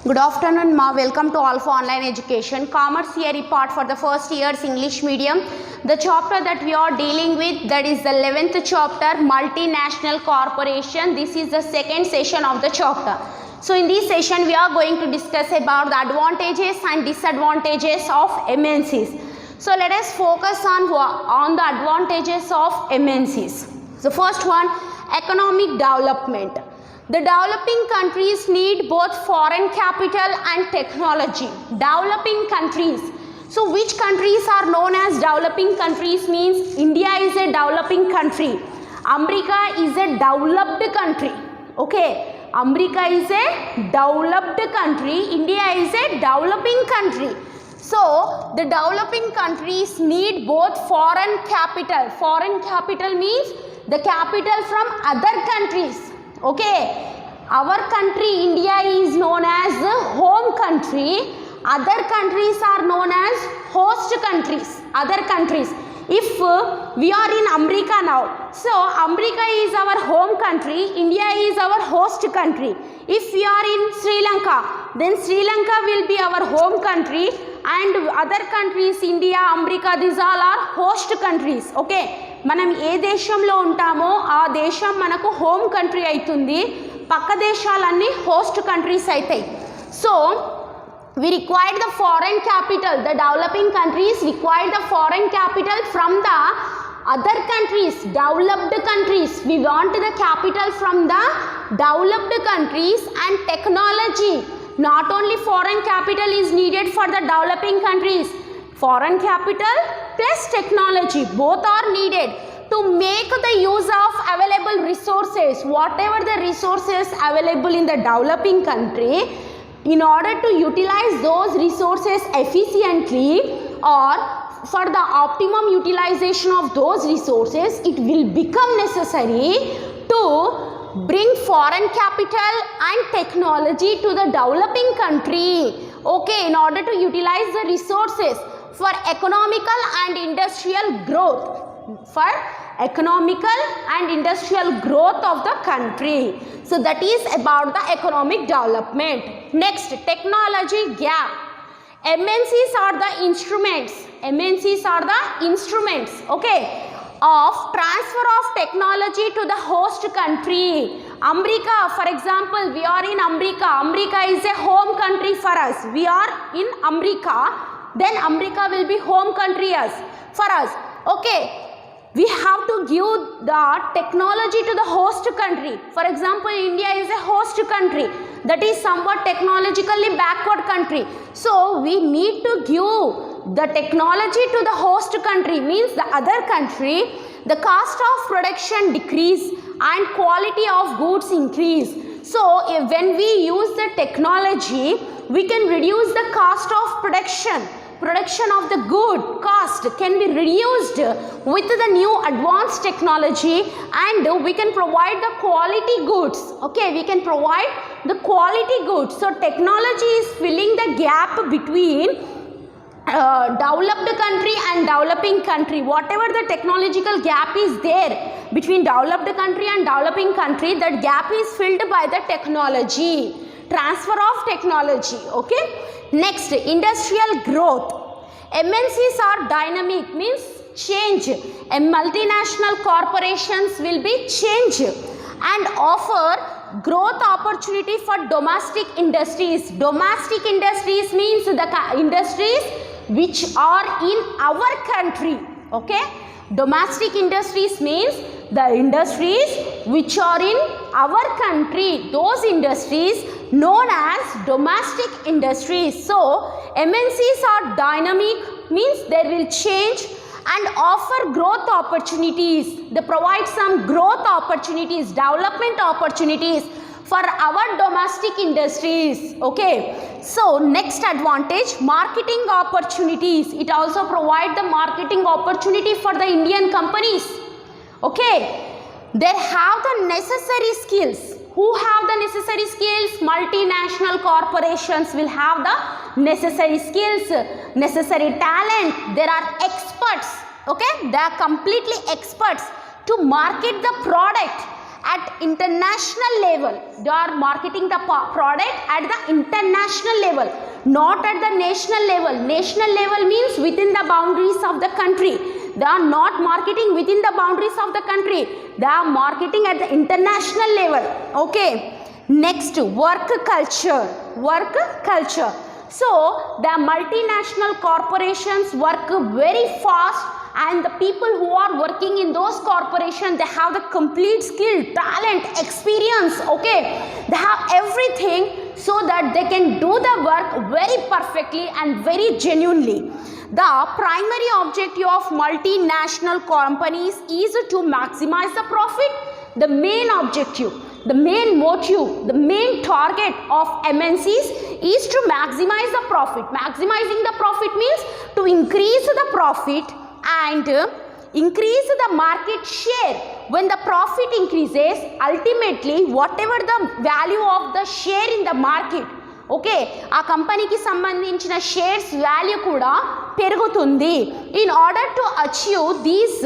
Good afternoon, ma. Welcome to Alpha Online Education. Commerce theory part for the first year's English medium. The chapter that we are dealing with, that is the 11th chapter, Multinational Corporation. This is the second session of the chapter. So in this session, we are going to discuss about the advantages and disadvantages of MNCs. So let us focus on the advantages of MNCs. So first one, economic development. The developing countries need both foreign capital and technology. Developing countries. So which countries are known as developing countries? Means India is a developing country. America is a developed country. Okay. America is a developed country. India is a developing country. So the developing countries need both foreign capital. Foreign capital means the capital from other countries. Okay, our country India is known as the home country. Other countries are known as host countries. Other countries. If we are in America now, so America is our home country, India is our host country. If we are in Sri Lanka, then Sri Lanka will be our home country, and other countries, India, America, these all are host countries. Okay, మనం ఏ దేశంలో ఉంటామో ఆ దేశం మనకు home country అవుతుంది, పక్క దేశాలన్నీ host countries అవుతాయి. So we require the foreign capital. The developing countries require the foreign capital from the other countries, developed countries. We want the capital from the developed countries and technology. Not only foreign capital is needed for the developing countries. Foreign capital plus technology, both are needed to make the use of available resources. Whatever the resources available in the developing country, in order to utilize those resources efficiently or for the optimum utilization of those resources, it will become necessary to bring foreign capital and technology to the developing country. Okay, in order to utilize the resources for economical and industrial growth. For economical and industrial growth of the country. So that is about the economic development. Next, technology gap. MNCs are the instruments. MNCs are the instruments, okay, of transfer of technology to the host country. America, for example, we are in America. America is a home country for us. We are in America. Then America will be home country for us. Okay. We have to give the technology to the host country. For example, India is a host country that is somewhat technologically backward country. So we need to give the technology to the host country, means the other country. The cost of production decrease and quality of goods increase. So when we use the technology, we can reduce the cost of production. Production of the good cost can be reduced with the new advanced technology, and we can provide the quality goods. Okay, we can provide the quality goods. So technology is filling the gap between developed country and developing country. Whatever the technological gap is there between developed country and developing country, that gap is filled by the technology. Transfer of technology. Okay. Next, industrial growth. MNCs are dynamic, means change. And multinational corporations will be change and offer growth opportunity for domestic industries. Domestic industries means the industries which are in our country. Okay. Domestic industries means the industries which are in our country. Those industries known as domestic industries. So MNCs are dynamic, means they will change and offer growth opportunities. They provide some growth opportunities, development opportunities for our domestic industries. Okay. So next advantage, marketing opportunities. It also provides the marketing opportunity for the Indian companies. Okay. They have the necessary skills. Who have the necessary skills? Multinational corporations will have the necessary skills, necessary talent. There are experts. Okay. They are completely experts to market the product at international level. They are marketing the product at the international level, not at the national level. National level means within the boundaries of the country. They are not marketing within the boundaries of the country. They are marketing at the international level. Okay. Next, work culture. Work culture. So, the multinational corporations work very fast, and the people who are working in those corporations, they have the complete skill, talent, experience, okay. They have everything so that they can do the work very perfectly and very genuinely. The primary objective of multinational companies is to maximize the profit. The main objective, the main motive, the main target of MNCs is to maximize the profit. Maximizing the profit means to increase the profit and increase the market share. When the profit increases, ultimately whatever the value of the share in the market, okay, ఆ కంపెనీకి సంబంధించిన shares value కూడా పెరుగుతుంది. In order to achieve these,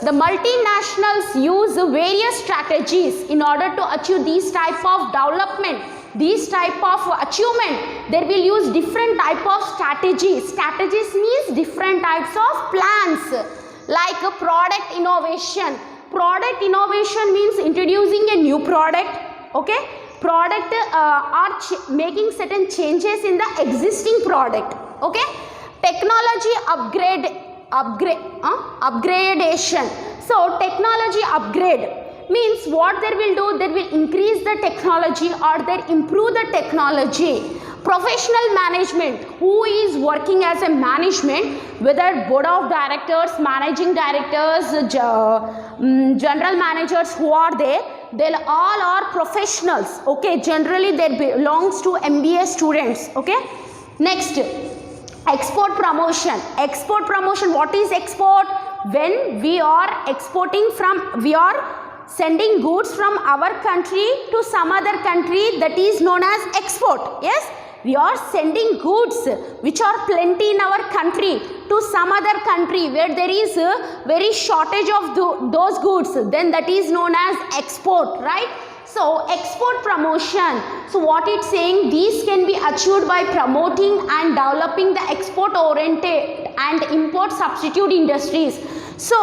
the multinationals use various strategies in order to achieve these type of development, these type of achievement. They will use different type of strategies. Strategies means different types of plans, like product innovation. Product innovation means introducing a new product, okay. Product or making certain changes in the existing product, okay. Technology upgradation. So technology upgrade means what they will do, they will increase the technology or they improve the technology. Professional management, who is working as a management, whether board of directors, managing directors, general managers who are there, they all are professionals, okay. Generally they belongs to MBA students, okay. Next, export promotion. Export promotion, what is export? When we are exporting from, we are sending goods from our country to some other country, that is known as export. Yes, we are sending goods which are plenty in our country to some other country where there is a very shortage of those goods, then that is known as export, right? So export promotion, so what it's saying, these can be achieved by promoting and developing the export oriented and import substitute industries. So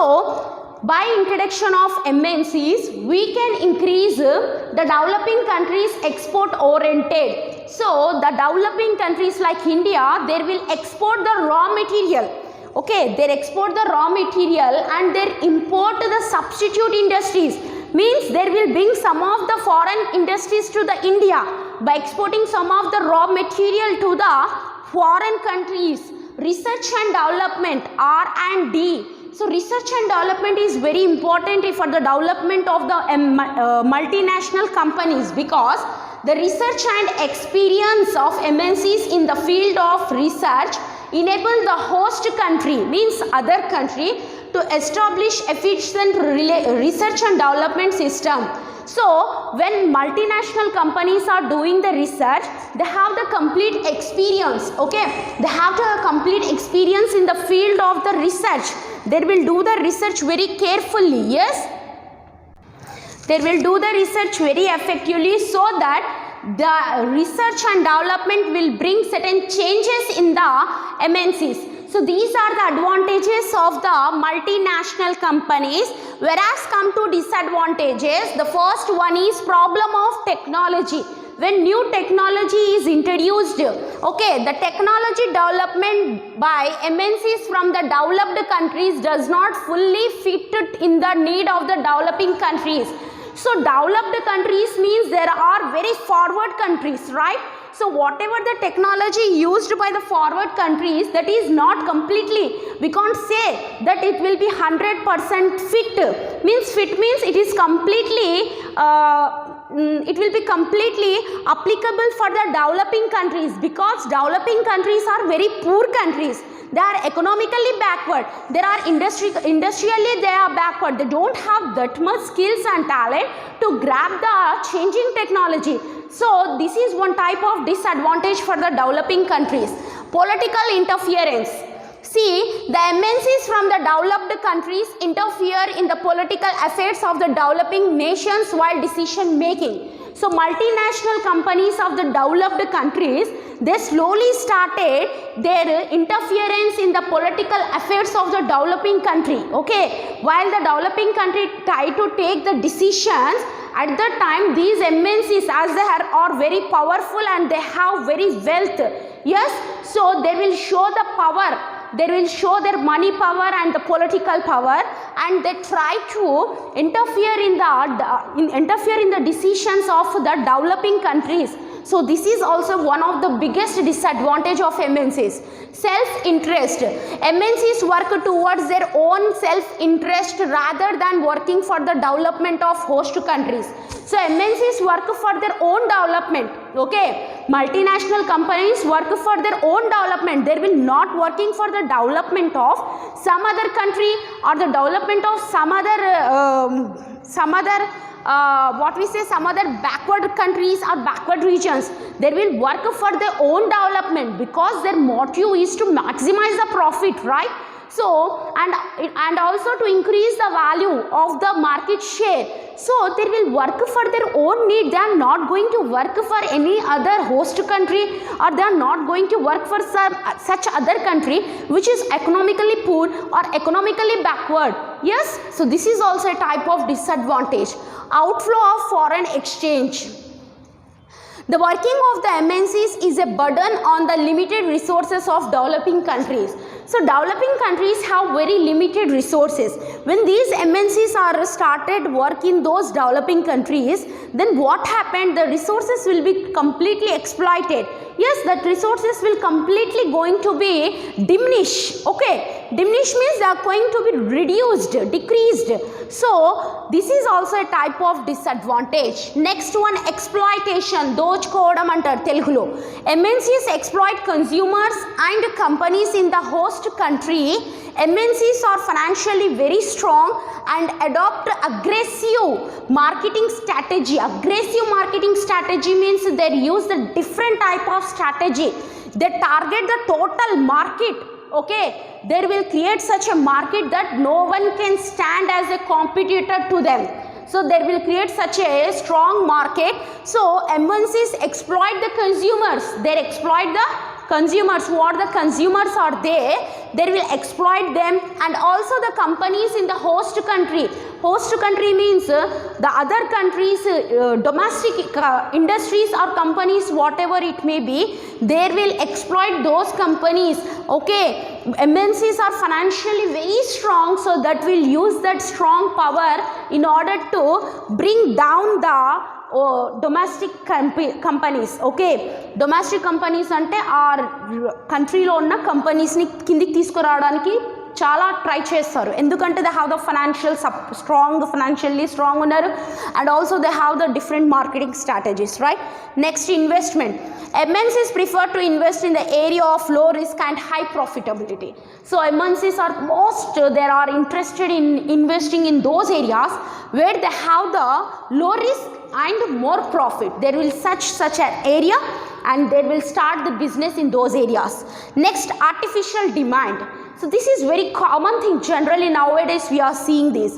by introduction of MNCs, we can increase the developing countries export oriented. So the developing countries like India, they will export the raw material, okay. They export the raw material and they import the substitute industries, means they will bring some of the foreign industries to the India by exporting some of the raw material to the foreign countries. Research and development, R&D. So research and development is very important for the development of the multinational companies, because the research and experience of MNCs in the field of research enable the host country, means other country, to establish efficient research and development system. So when multinational companies are doing the research, they have the complete experience, okay. They have the complete experience in the field of the research. They will do the research very carefully, yes. They will do the research very effectively so that the research and development will bring certain changes in the MNCs. So these are the advantages of the multinational companies. Whereas come to disadvantages, the first one is problem of technology. When new technology is introduced, okay, the technology development by MNCs from the developed countries does not fully fit in the need of the developing countries. So developed countries means there are very forward countries, right? So whatever the technology used by the forward countries, that is not completely, we can't say that it will be 100% fit. Means fit means it is completely it will be completely applicable for the developing countries, because developing countries are very poor countries. They are economically backward. There are industrially they are backward. They don't have that much skills and talent to grab the changing technology. So this is one type of disadvantage for the developing countries. Political interference. See, the MNCs from the developed countries interfere in the political affairs of the developing nations while decision making. So multinational companies of the developed countries, they slowly started their interference in the political affairs of the developing country. Okay, while the developing country try to take the decisions, at the time these MNCs, as they are very powerful and they have very wealth, yes, so they will show the power, they will show their money power and the political power, and they try to interfere in the decisions of the developing countries. So this is also one of the biggest disadvantage of MNCs. Self-interest. MNCs work towards their own self-interest rather than working for the development of host countries. So MNCs work for their own development. Okay, multinational companies work for their own development. They will not working for the development of some other country or the development of some other backward countries or backward regions. They will work for their own development because their motive is to maximize the profit, right? So and also to increase the value of the market share. So they will work for their own need. They are not going to work for any other host country, or they are not going to work for such other country which is economically poor or economically backward. Yes, so this is also a type of disadvantage. Outflow of foreign exchange. The working of the MNCs is a burden on the limited resources of developing countries. So developing countries have very limited resources. When these MNCs are started work in those developing countries, then what happened? The resources will be completely exploited. Yes, that resources will completely going to be diminished. Okay, diminish means they are going to be reduced, decreased. So this is also a type of disadvantage. Next one, exploitation. దోచుకోవడం అంటారు తెలుగులో. MNCs exploit consumers and companies in the host country. MNCs are financially very strong and adopt aggressive marketing strategy. Aggressive marketing strategy means they use the different type of strategy. They target the total market. Okay, they will create such a market that no one can stand as a competitor to them. So they will create such a strong market. So MNCs exploit the consumers. They exploit the consumers. What the consumers are there, they will exploit them, and also the companies in the host country. Host country means the other countries, domestic industries or companies, whatever it may be, they will exploit those companies. Okay, MNCs are financially very strong, so that will use that strong power in order to bring down the domestic companies. Okay, domestic companies ante our country lo unna companies ni kindiki తీసుకురావడానికి చాలా try చేస్తారు. ఎందుకంటే they have the financially strong ఉన్నారు, and also they have the different marketing strategies, right? Next, investment. MNCs prefer to invest in the area of low risk and high profitability. So MNCs are they are interested in investing in those areas where they have the low risk and more profit. There will such an area and they will start the business in those areas. Next, artificial demand. So this is very common thing. Generally nowadays we are seeing this.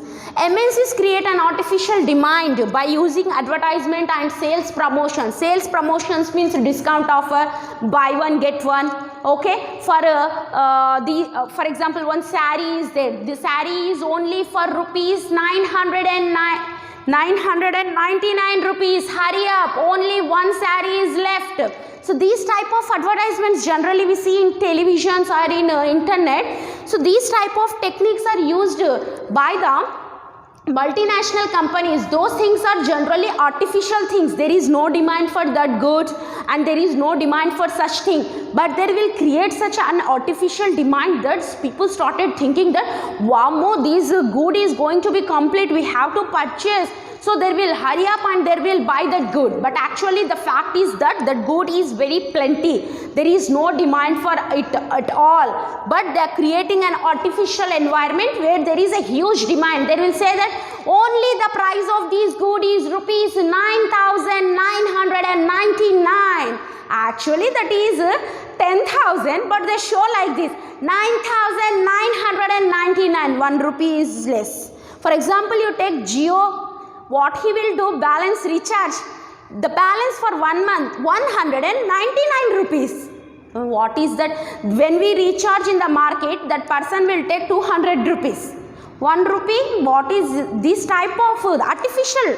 MNCs create an artificial demand by using advertisement and sales promotion. Sales promotions means discount offer, buy one get one. Okay, for example, one saree is there. The saree is only for rupees 999 rupees. Hurry up, only one saree is left. So these type of advertisements generally we see in televisions or in internet. So these type of techniques are used by the multinational companies. Those things are generally artificial things. There is no demand for that goods and there is no demand for such thing, but they will create such an artificial demand that people started thinking that wow, this good is going to be complete, we have to purchase. So they will hurry up and they will buy that good. But actually the fact is that that good is very plenty. There is no demand for it at all. But they are creating an artificial environment where there is a huge demand. They will say that only the price of these good is rupees 9,999. Actually that is 10,000, but they show like this 9,999. 1 rupee is less. For example, you take Jio. What he will do? Balance recharge. The balance for 1 month 199 rupees. What is that? When we recharge in the market, that person will take 200 rupees. 1 rupee. What is this type of artificial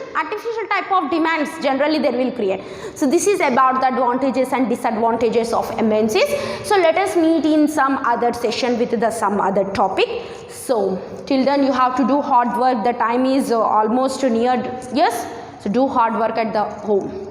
type of demands generally they will create. So this is about the advantages and disadvantages of MNCs. So let us meet in some other session with some other topic. So till then you have to do hard work. The time is almost near. Yes. So do hard work at the home.